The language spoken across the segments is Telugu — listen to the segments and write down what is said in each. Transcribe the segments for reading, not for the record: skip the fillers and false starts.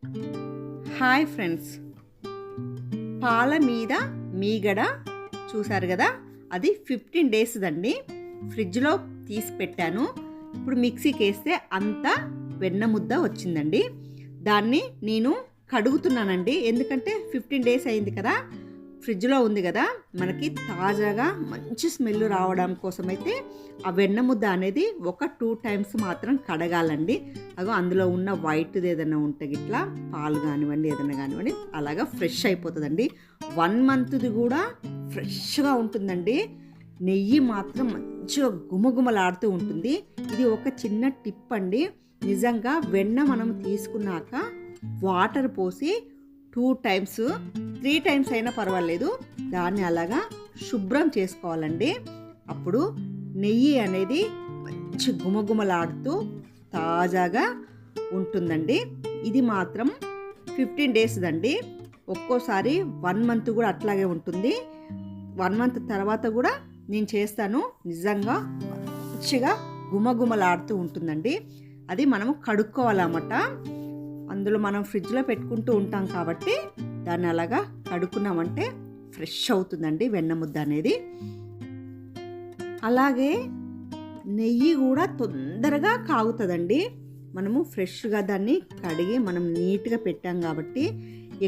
హాయ్ ఫ్రెండ్స్, పాల మీద మీగడ చూసారు కదా, అది 15 డేస్ దండి. ఫ్రిడ్జ్లో తీసి పెట్టాను. ఇప్పుడు మిక్సీకి వేస్తే అంతా వెన్న ముద్ద వచ్చిందండి. దాన్ని నేను కడుగుతున్నానండి, ఎందుకంటే 15 డేస్ అయింది కదా, ఫ్రిడ్జ్లో ఉంది కదా, మనకి తాజాగా మంచి స్మెల్ రావడం కోసమైతే ఆ వెన్న ముద్ద అనేది ఒక 2 టైమ్స్ మాత్రం కడగాలండి. అగో అందులో ఉన్న వైట్ది ఏదైనా ఉంటే ఇట్లా పాలు కానివ్వండి, ఏదైనా కానివ్వండి, అలాగా ఫ్రెష్ అయిపోతుందండి. 1 మంత్ది కూడా ఫ్రెష్గా ఉంటుందండి. నెయ్యి మాత్రం మంచిగా గుమగుమలాడుతూ ఉంటుంది. ఇది ఒక చిన్న టిప్ అండి. నిజంగా వెన్న మనం తీసుకున్నాక వాటర్ పోసి 2 టైమ్స్ 3 టైమ్స్ అయినా పర్వాలేదు, దాన్ని అలాగా శుభ్రం చేసుకోవాలండి. అప్పుడు నెయ్యి అనేది మంచి గుమగుమలాడుతూ తాజాగా ఉంటుందండి. ఇది మాత్రం 15 డేస్ దండి. ఒక్కోసారి 1 మంత్ కూడా అట్లాగే ఉంటుంది. 1 మంత్ తర్వాత కూడా నేను చేస్తాను. నిజంగా మంచిగా గుమగుమలాడుతూ ఉంటుందండి. అది మనము కడుక్కోవాలన్నమాట. అందులో మనం ఫ్రిడ్జ్లో పెట్టుకుంటూ ఉంటాం కాబట్టి దాన్ని అలాగా కడుక్కున్నామంటే ఫ్రెష్ అవుతుందండి వెన్న ముద్ద అనేది. అలాగే నెయ్యి కూడా తొందరగా కాగుతుందండి. మనము ఫ్రెష్గా దాన్ని కడిగి మనం నీట్గా పెట్టాం కాబట్టి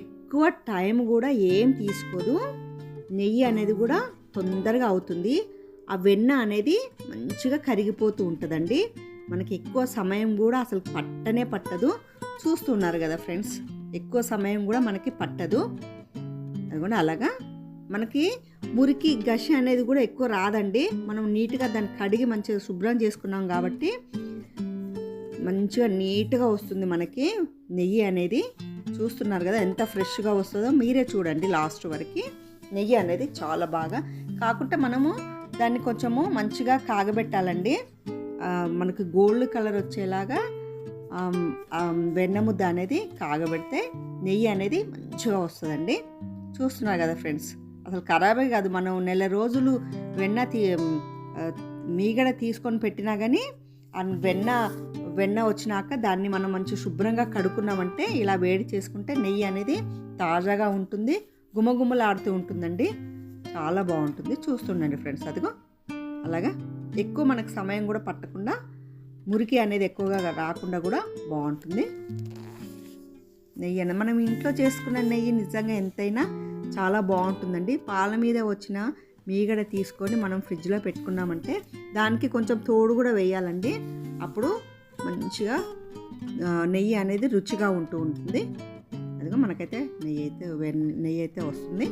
ఎక్కువ టైం కూడా ఏం తీసుకోదు. నెయ్యి అనేది కూడా తొందరగా అవుతుంది. ఆ వెన్న అనేది మంచిగా కరిగిపోతూ ఉంటుందండి. మనకి ఎక్కువ సమయం కూడా అసలు పట్టనే పట్టదు. చూస్తున్నారు కదా ఫ్రెండ్స్, ఎక్కువ సమయం కూడా మనకి పట్టదు. అది కూడా అలాగా మనకి మురికి గష అనేది కూడా ఎక్కువ రాదండి. మనం నీట్గా దాన్ని కడిగి మంచిగా శుభ్రం చేసుకున్నాం కాబట్టి మంచిగా నీట్గా వస్తుంది మనకి నెయ్యి అనేది. చూస్తున్నారు కదా ఎంత ఫ్రెష్గా వస్తుందో, మీరే చూడండి లాస్ట్ వరకు. నెయ్యి అనేది చాలా బాగా కాకుంటే మనము దాన్ని కొంచెము మంచిగా కాగబెట్టాలండి. మనకు గోల్డ్ కలర్ వచ్చేలాగా వెన్న ముద్ద అనేది కాగబెడితే నెయ్యి అనేది మంచిగా వస్తుందండి. చూస్తున్నారు కదా ఫ్రెండ్స్, అసలు ఖరాబే కాదు. మనం నెల రోజులు మీగడ తీసుకొని పెట్టినా కానీ ఆ వెన్న వచ్చినాక దాన్ని మనం మంచి శుభ్రంగా కడుక్కున్నామంటే, ఇలా వేడి చేసుకుంటే నెయ్యి అనేది తాజాగా ఉంటుంది, గుమగుమలాడుతూ ఉంటుందండి. చాలా బాగుంటుంది. చూస్తుండండి ఫ్రెండ్స్, అదిగో అలాగా ఎక్కువ మనకు సమయం కూడా పట్టకుండా, మురికి అనేది ఎక్కువగా రాకుండా కూడా బాగుంటుంది. నెయ్యి అనేది మనం ఇంట్లో చేసుకున్న నెయ్యి నిజంగా ఎంతైనా చాలా బాగుంటుందండి. పాల మీద వచ్చిన మీగడ తీసుకొని మనం ఫ్రిడ్జ్లో పెట్టుకున్నామంటే దానికి కొంచెం తోడు కూడా వేయాలండి. అప్పుడు మంచిగా నెయ్యి అనేది రుచిగా ఉంటూ ఉంటుంది. అదిగో మనకైతే నెయ్యి అయితే వస్తుంది.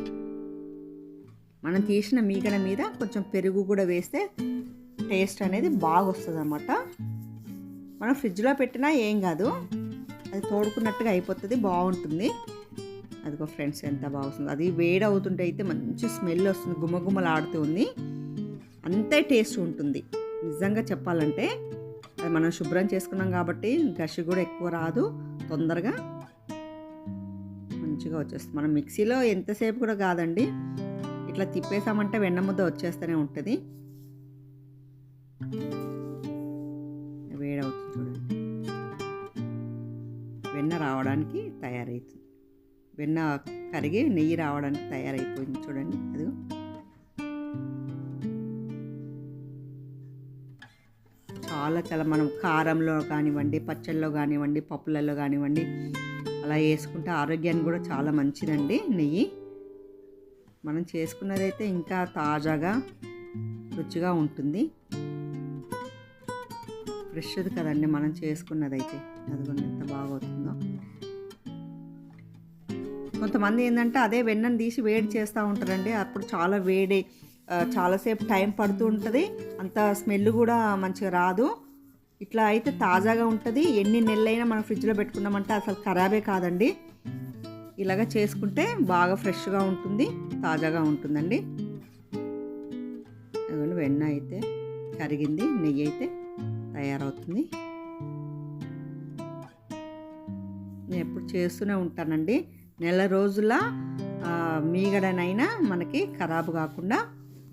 మనం తీసిన మీగడ మీద కొంచెం పెరుగు కూడా వేస్తే టేస్ట్ అనేది బాగా వస్తుంది అన్నమాట. మనం ఫ్రిడ్జ్లో పెట్టినా ఏం కాదు, అది తోడుకున్నట్టుగా అయిపోతుంది, బాగుంటుంది. అదిగో ఫ్రెండ్స్ ఎంత బాగుంది. అది వేడి అవుతుంటే అయితే మంచి స్మెల్ వస్తుంది, గుమగుమలాడుతూ ఉంది. అంతే టేస్ట్ ఉంటుంది నిజంగా చెప్పాలంటే. అది మనం శుభ్రం చేసుకున్నాం కాబట్టి గషి కూడా ఎక్కువ రాదు, తొందరగా మంచిగా వచ్చేస్తుంది. మనం మిక్సీలో ఎంతసేపు కూడా కాదండి, ఇట్లా తిప్పేసామంటే వెన్న ముద్ద వచ్చేస్తూనే ఉంటుంది. వేడవుతుంది చూడండి, వెన్న రావడానికి తయారవుతుంది. వెన్న కరిగి నెయ్యి రావడానికి తయారైపోయింది చూడండి. అది చాలా మనం కారంలో కానివ్వండి, పచ్చళ్ళలో కానివ్వండి, పప్పులలో కానివ్వండి అలా వేసుకుంటే ఆరోగ్యానికి కూడా చాలా మంచిదండి నెయ్యి. మనం చేసుకున్నదైతే ఇంకా తాజాగా రుచిగా ఉంటుంది. ఫ్రెష్ది కదండి మనం చేసుకున్నదైతే. అదిగోండి ఎంత బాగా అవుతుందో. కొంతమంది ఏంటంటే అదే వెన్నను తీసి వేడి చేస్తూ ఉంటారండి. అప్పుడు చాలా వేడి, చాలాసేపు టైం పడుతూ ఉంటుంది, అంత స్మెల్ కూడా మంచిగా రాదు. ఇట్లా అయితే తాజాగా ఉంటుంది. ఎన్ని నెలలైనా మనం ఫ్రిడ్జ్లో పెట్టుకున్నామంటే అసలు ఖరాబే కాదండి. ఇలాగ చేసుకుంటే బాగా ఫ్రెష్గా ఉంటుంది, తాజాగా ఉంటుందండి. అదిగోండి వెన్న అయితే కరిగింది, నెయ్యి అయితే తయారవుతుంది. నేను ఎప్పుడు చేస్తూనే ఉంటానండి. నెల రోజుల మీగడనైనా మనకి ఖరాబు కాకుండా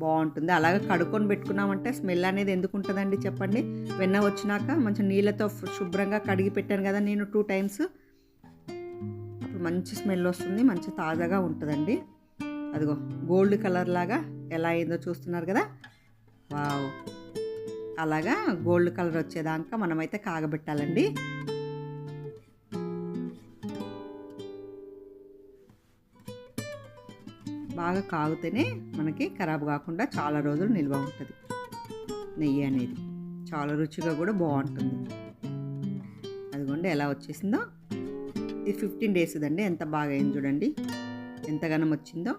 బాగుంటుంది. అలాగే కడుక్కొని పెట్టుకున్నామంటే స్మెల్ అనేది ఎందుకు ఉంటుందండి చెప్పండి. వెన్న వచ్చినాక మంచి నీళ్ళతో శుభ్రంగా కడిగి పెట్టాను కదా నేను 2 టైమ్స్. ఇప్పుడు మంచి స్మెల్ వస్తుంది, మంచి తాజాగా ఉంటుందండి. అదిగో గోల్డ్ కలర్ లాగా ఎలా అయిందో చూస్తున్నారు కదా. వావ్, అలాగా గోల్డ్ కలర్ వచ్చేదాకా మనమైతే కాగబెట్టాలండి. బాగా కాగితేనే మనకి ఖరాబ్ కాకుండా చాలా రోజులు నిల్వ ఉంటుంది. నెయ్యి అనేది చాలా రుచిగా కూడా బాగుంటుంది. అదిగోండి ఎలా వచ్చేసిందో. ఇది 15 days దండి. ఎంత బాగా అయింది చూడండి, ఎంతగానం వచ్చిందో.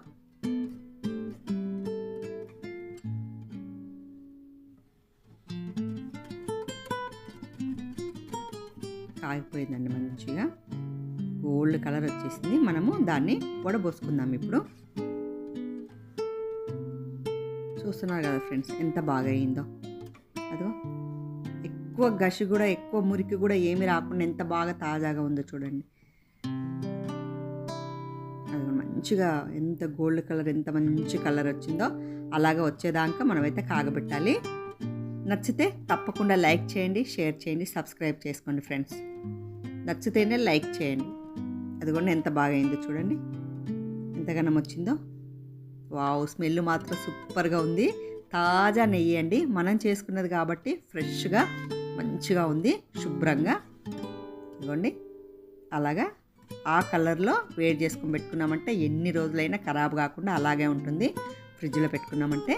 కాగిపోయిందండి, మంచిగా గోల్డ్ కలర్ వచ్చేసింది. మనము దాన్ని వడబోసుకుందాం ఇప్పుడు. చూస్తున్నారు కదా ఫ్రెండ్స్, ఎంత బాగా అయిందో. అదిగో ఎక్కువ గసి కూడా, ఎక్కువ మురికి కూడా ఏమి రాకుండా ఎంత బాగా తాజాగా ఉందో చూడండి. అది మంచిగా ఎంత గోల్డ్ కలర్, ఎంత మంచి కలర్ వచ్చిందో అలాగా వచ్చేదాకా మనమైతే కాగబెట్టాలి. నచ్చితే తప్పకుండా లైక్ చేయండి, షేర్ చేయండి, సబ్స్క్రైబ్ చేసుకోండి ఫ్రెండ్స్. నచ్చితేనే లైక్ చేయండి. అది కూడా ఎంత బాగా అయిందో చూడండి, ఎంతగానం వచ్చిందో. వావ్, స్మెల్ మాత్రం సూపర్గా ఉంది. తాజా నెయ్యి అండి, మనం చేసుకున్నది కాబట్టి ఫ్రెష్గా మంచిగా ఉంది, శుభ్రంగా. ఇదిగోండి అలాగా ఆ కలర్లో వేడి చేసుకుని పెట్టుకున్నామంటే ఎన్ని రోజులైనా ఖరాబ్ కాకుండా అలాగే ఉంటుంది. ఫ్రిడ్జ్లో పెట్టుకున్నామంటే.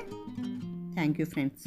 Thank you friends.